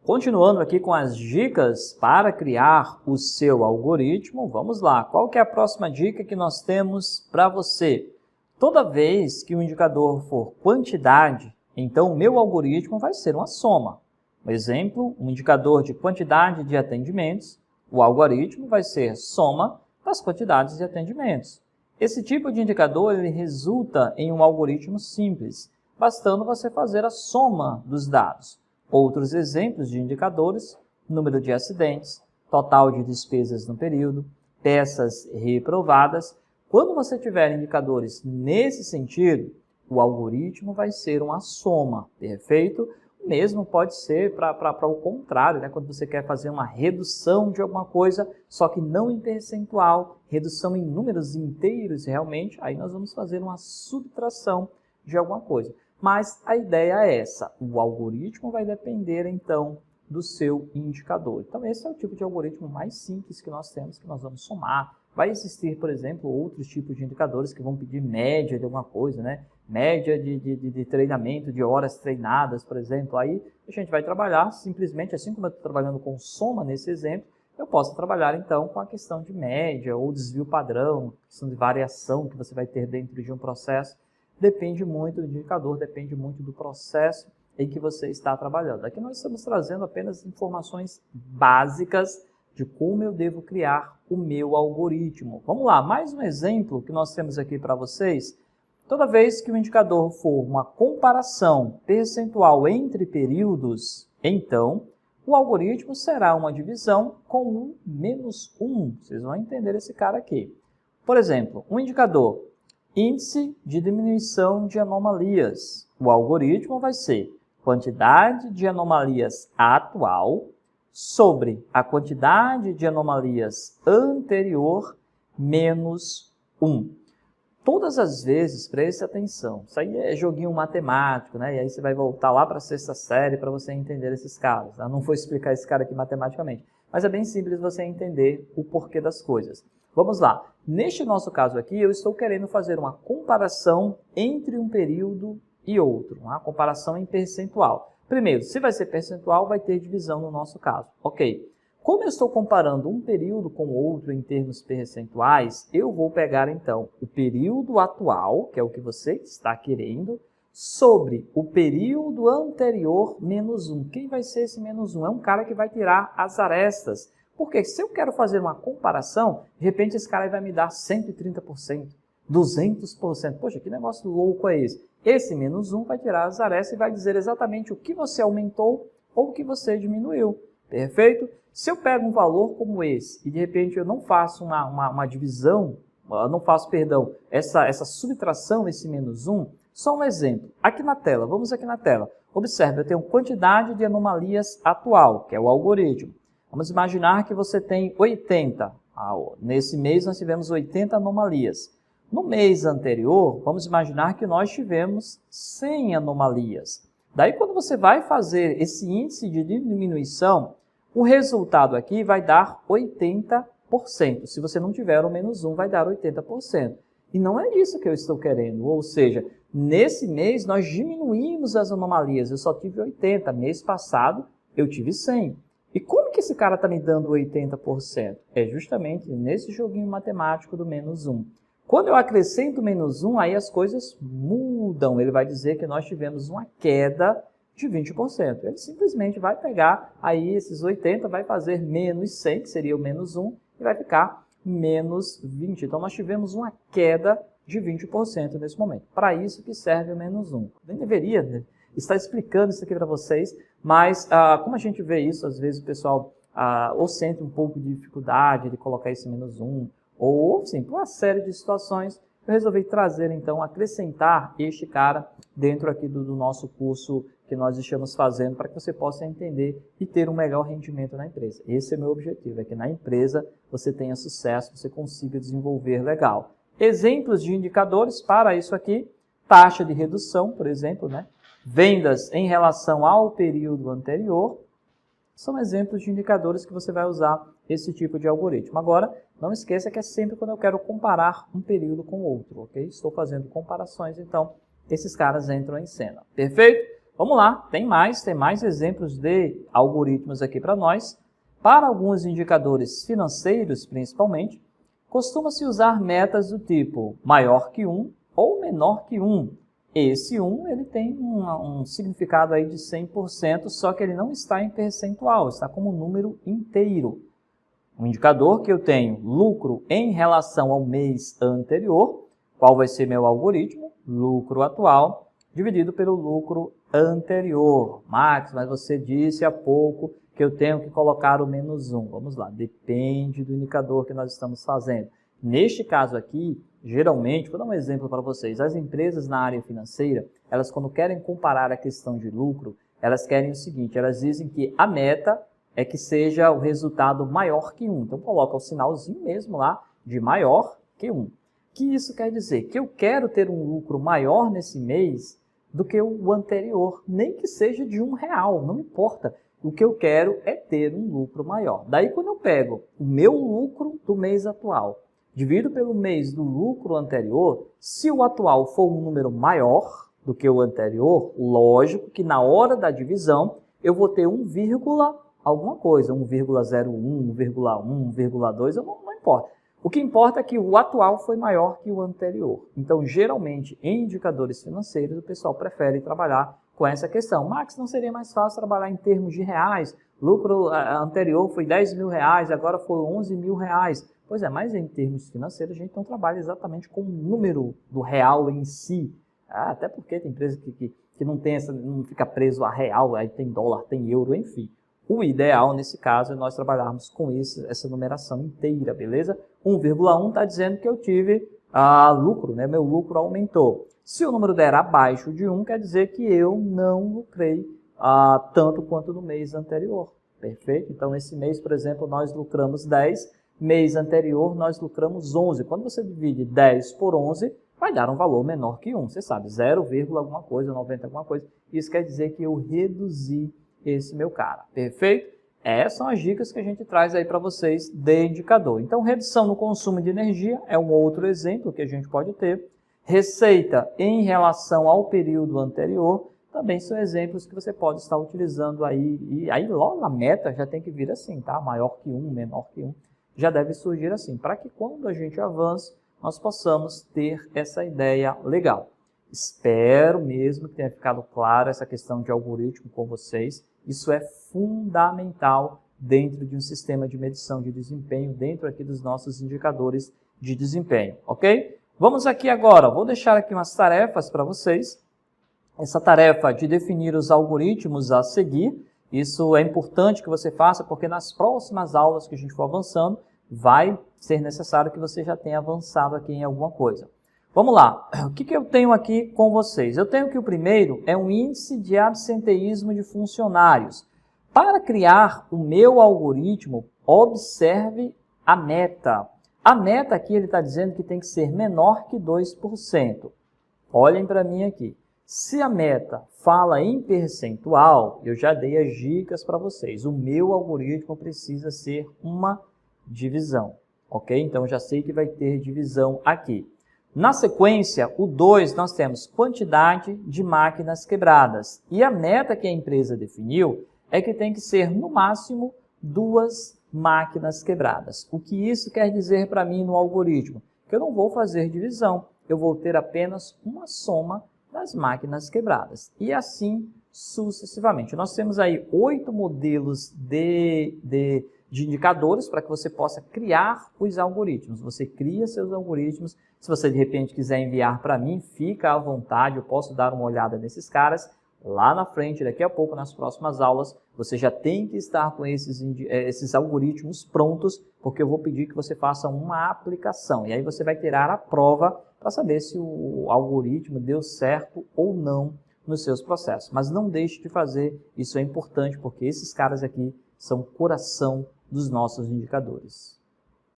Continuando aqui com as dicas para criar o seu algoritmo, vamos lá. Qual que é a próxima dica que nós temos para você? Toda vez que o indicador for quantidade, então o meu algoritmo vai ser uma soma. Por exemplo, um indicador de quantidade de atendimentos, o algoritmo vai ser soma das quantidades de atendimentos. Esse tipo de indicador ele resulta em um algoritmo simples, bastando você fazer a soma dos dados. Outros exemplos de indicadores, número de acidentes, total de despesas no período, peças reprovadas. Quando você tiver indicadores nesse sentido, o algoritmo vai ser uma soma, perfeito? O mesmo pode ser para o contrário, né? Quando você quer fazer uma redução de alguma coisa, só que não em percentual, redução em números inteiros realmente, aí nós vamos fazer uma subtração de alguma coisa. Mas a ideia é essa, o algoritmo vai depender então do seu indicador. Então esse é o tipo de algoritmo mais simples que nós temos, que nós vamos somar. Vai existir, por exemplo, outros tipos de indicadores que vão pedir média de alguma coisa, né? Média de treinamento, de horas treinadas, por exemplo. Aí a gente vai trabalhar simplesmente, assim como eu estou trabalhando com soma nesse exemplo, eu posso trabalhar então com a questão de média ou desvio padrão, questão de variação que você vai ter dentro de um processo. Depende muito do indicador, depende muito do processo em que você está trabalhando. Aqui nós estamos trazendo apenas informações básicas de como eu devo criar o meu algoritmo. Vamos lá, mais um exemplo que nós temos aqui para vocês. Toda vez que o indicador for uma comparação percentual entre períodos, então o algoritmo será uma divisão com um menos 1. Vocês vão entender esse cara aqui. Por exemplo, um indicador índice de diminuição de anomalias. O algoritmo vai ser quantidade de anomalias atual sobre a quantidade de anomalias anterior menos 1. Todas as vezes, preste atenção, isso aí é joguinho matemático, né? E aí você vai voltar lá para a sexta série para você entender esses caras. Eu não vou explicar esse cara aqui matematicamente, mas é bem simples você entender o porquê das coisas. Vamos lá, neste nosso caso aqui, eu estou querendo fazer uma comparação entre um período e outro, uma comparação em percentual. Primeiro, se vai ser percentual, vai ter divisão no nosso caso. Ok, como eu estou comparando um período com outro em termos percentuais, eu vou pegar então o período atual, que é o que você está querendo, sobre o período anterior menos 1. Quem vai ser esse menos 1? É um cara que vai tirar as arestas. Porque se eu quero fazer uma comparação, de repente esse cara vai me dar 130%, 200%. Poxa, que negócio louco é esse? Esse menos 1 vai tirar as arestas e vai dizer exatamente o que você aumentou ou o que você diminuiu. Perfeito? Se eu pego um valor como esse e de repente eu não faço uma divisão, não faço, perdão, essa subtração, esse menos 1, só um exemplo. Aqui na tela, vamos aqui na tela. Observe, eu tenho quantidade de anomalias atual, que é o algoritmo. Vamos imaginar que você tem 80. Nesse mês nós tivemos 80 anomalias. No mês anterior, vamos imaginar que nós tivemos 100 anomalias. Daí, quando você vai fazer esse índice de diminuição, o resultado aqui vai dar 80%. Se você não tiver o menos 1, vai dar 80%. E não é isso que eu estou querendo. Ou seja, nesse mês nós diminuímos as anomalias. Eu só tive 80. Mês passado eu tive 100. E como que esse cara está me dando 80%? É justamente nesse joguinho matemático do menos 1. Quando eu acrescento menos 1, aí as coisas mudam. Ele vai dizer que nós tivemos uma queda de 20%. Ele simplesmente vai pegar aí esses 80, vai fazer menos 100, que seria o menos 1, e vai ficar menos 20. Então nós tivemos uma queda de 20% nesse momento. Para isso que serve o menos 1. Nem deveria estar explicando isso aqui para vocês, mas como a gente vê isso, às vezes o pessoal ou sente um pouco de dificuldade de colocar esse menos 1, ou sim, por uma série de situações, eu resolvi trazer então, acrescentar este cara dentro aqui do nosso curso que nós estamos fazendo para que você possa entender e ter um melhor rendimento na empresa. Esse é o meu objetivo, é que na empresa você tenha sucesso, você consiga desenvolver legal. Exemplos de indicadores para isso aqui, taxa de redução, por exemplo, né? Vendas em relação ao período anterior, são exemplos de indicadores que você vai usar esse tipo de algoritmo. Agora, não esqueça que é sempre quando eu quero comparar um período com outro, ok? Estou fazendo comparações, então esses caras entram em cena. Perfeito? Vamos lá, tem mais exemplos de algoritmos aqui para nós. Para alguns indicadores financeiros, principalmente, costuma-se usar metas do tipo maior que 1 ou menor que 1. Esse 1 ele tem um significado aí de 100%, só que ele não está em percentual, está como número inteiro. Um indicador que eu tenho lucro em relação ao mês anterior, qual vai ser meu algoritmo? Lucro atual dividido pelo lucro anterior. Max, mas você disse há pouco que eu tenho que colocar o menos 1. Vamos lá, depende do indicador que nós estamos fazendo. Neste caso aqui, geralmente, vou dar um exemplo para vocês, as empresas na área financeira, elas quando querem comparar a questão de lucro, elas querem o seguinte, elas dizem que a meta é que seja o resultado maior que 1. Então, coloca o sinalzinho mesmo lá de maior que 1. Que isso quer dizer? Que eu quero ter um lucro maior nesse mês do que o anterior, nem que seja de R$1, não importa. O que eu quero é ter um lucro maior. Daí, quando eu pego o meu lucro do mês atual, divido pelo mês do lucro anterior, se o atual for um número maior do que o anterior, lógico que na hora da divisão eu vou ter 1, alguma coisa, 1,01, 1,1, 1,2, não importa. O que importa é que o atual foi maior que o anterior. Então, geralmente, em indicadores financeiros, o pessoal prefere trabalhar com essa questão. Max, não seria mais fácil trabalhar em termos de reais? Lucro anterior foi R$10.000, agora foi R$11.000. Pois é, mas em termos financeiros, a gente não trabalha exatamente com o número do real em si. Até porque tem empresa que não tem não fica preso a real, aí tem dólar, tem euro, enfim. O ideal, nesse caso, é nós trabalharmos com essa numeração inteira, beleza? 1,1 está dizendo que eu tive lucro, né? Meu lucro aumentou. Se o número der abaixo de 1, quer dizer que eu não lucrei tanto quanto no mês anterior. Perfeito? Então, esse mês, por exemplo, nós lucramos 10, mês anterior nós lucramos 11. Quando você divide 10 por 11, vai dar um valor menor que 1. Você sabe, 0, alguma coisa, 90 alguma coisa. Isso quer dizer que eu reduzi esse meu cara. Perfeito? Essas são as dicas que a gente traz aí para vocês de indicador. Então, redução no consumo de energia é um outro exemplo que a gente pode ter. Receita em relação ao período anterior também são exemplos que você pode estar utilizando aí. E aí, logo na meta, já tem que vir assim, tá? Maior que 1, menor que 1. Já deve surgir assim, para que quando a gente avance, nós possamos ter essa ideia legal. Espero mesmo que tenha ficado claro essa questão de algoritmo com vocês. Isso é fundamental dentro de um sistema de medição de desempenho, dentro aqui dos nossos indicadores de desempenho, ok? Vamos aqui agora, vou deixar aqui umas tarefas para vocês. Essa tarefa de definir os algoritmos a seguir, isso é importante que você faça, porque nas próximas aulas que a gente for avançando, vai ser necessário que você já tenha avançado aqui em alguma coisa. Vamos lá, o que eu tenho aqui com vocês? Eu tenho que o primeiro é um índice de absenteísmo de funcionários. Para criar o meu algoritmo, observe a meta. A meta aqui ele está dizendo que tem que ser menor que 2%. Olhem para mim aqui. Se a meta fala em percentual, eu já dei as dicas para vocês. O meu algoritmo precisa ser uma divisão, ok? Então, já sei que vai ter divisão aqui. Na sequência, o 2, nós temos quantidade de máquinas quebradas. E a meta que a empresa definiu é que tem que ser, no máximo, 2 máquinas quebradas. O que isso quer dizer para mim no algoritmo? Que eu não vou fazer divisão, eu vou ter apenas uma soma das máquinas quebradas. E assim sucessivamente. Nós temos aí 8 modelos de indicadores para que você possa criar os algoritmos. Você cria seus algoritmos. Se você de repente quiser enviar para mim, fica à vontade, eu posso dar uma olhada nesses caras. Lá na frente, daqui a pouco, nas próximas aulas, você já tem que estar com esses algoritmos prontos, porque eu vou pedir que você faça uma aplicação. E aí você vai tirar a prova para saber se o algoritmo deu certo ou não nos seus processos. Mas não deixe de fazer, isso é importante, porque esses caras aqui são o coração dos nossos indicadores.